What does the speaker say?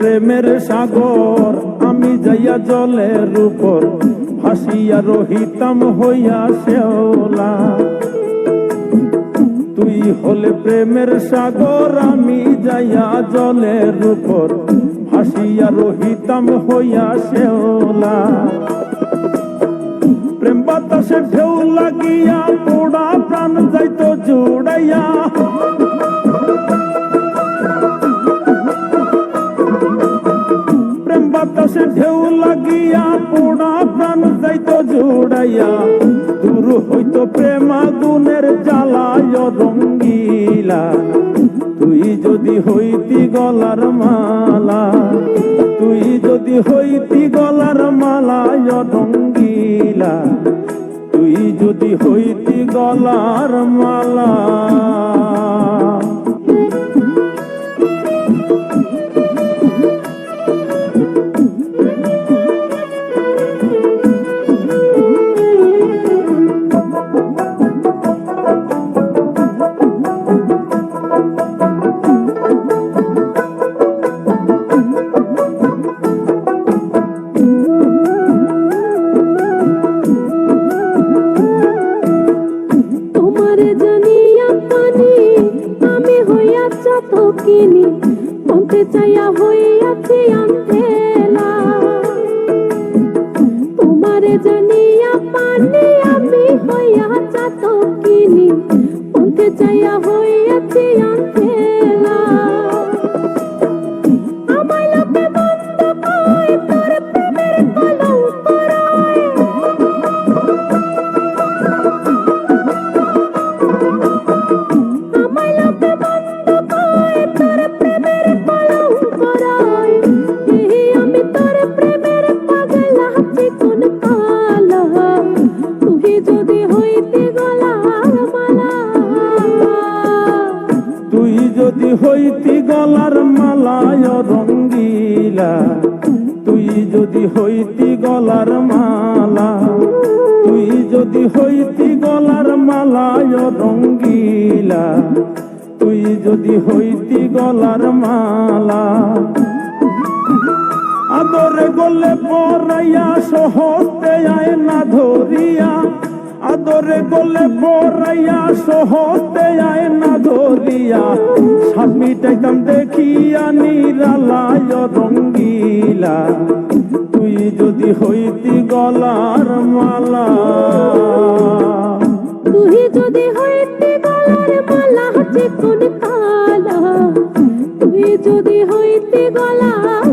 প্রেমের সাগর আমি যাইয়া জলের উপর ভাসিয়া রহিতাম হইয়া শেওলা। তুই হলে প্রেমের সাগর আমি যাইয়া জলের উপর ভাসিয়া রহিতাম হইয়া শেওলা। প্রেম বাতাসে ঢেউ লাগিয়া পোড়া প্রাণ যাইতো জুড়াইয়া। প্রেম বাতাসে ঢেউ লাগিয়া পোড়া প্রাণ যাইতো জুড়াইয়া। দূর হইতো প্রেম আগুনের জ্বালায় রঙ্গিলা। তুই যদি হইতি গলার মালা, তুই যদি হইতি গলার মালায় রঙ্গিলা, তুই যদি হইতি গলার মালা। মনতে চাইয়া হইয়াছি আন্তেলা, তোমারে জানিয়া পানি আমি হইয়া চাতকিনি। মনতে চাইয়া হইয়াছি আন্তেলা। আমায় লোকে মন্দ কয়, তোর প্রেমের কলঙ্ক রয়। আমায় লোকে মন্দ কয়, তোর প্রেমের কলঙ্ক রয়। আমি তোর প্রেমের পাগলা চিকন কালা। তুই যদি হইতি গলার মালা, তুই যদি হইতি গলার মালায় রঙ্গিলা, তুই যদি হইতি গলার মালা, তুই যদি হইতি গলার মালায় রঙ্গিলা, তুই যদি হইতি গলার মালা। আদরে গলে পরাইয়া সহজে আয় না ধরিয়া, আদরে গলে পরাইয়া সহজে আয় না ধরিয়া। সাত মিটাইতাম দেখিয়া নিরালায় রঙ্গিলা, তুই যদি হইতি গলার মালা। তুই যদি হইতি গলার মালা চিকন কালা, তুই যদি হইতি গলার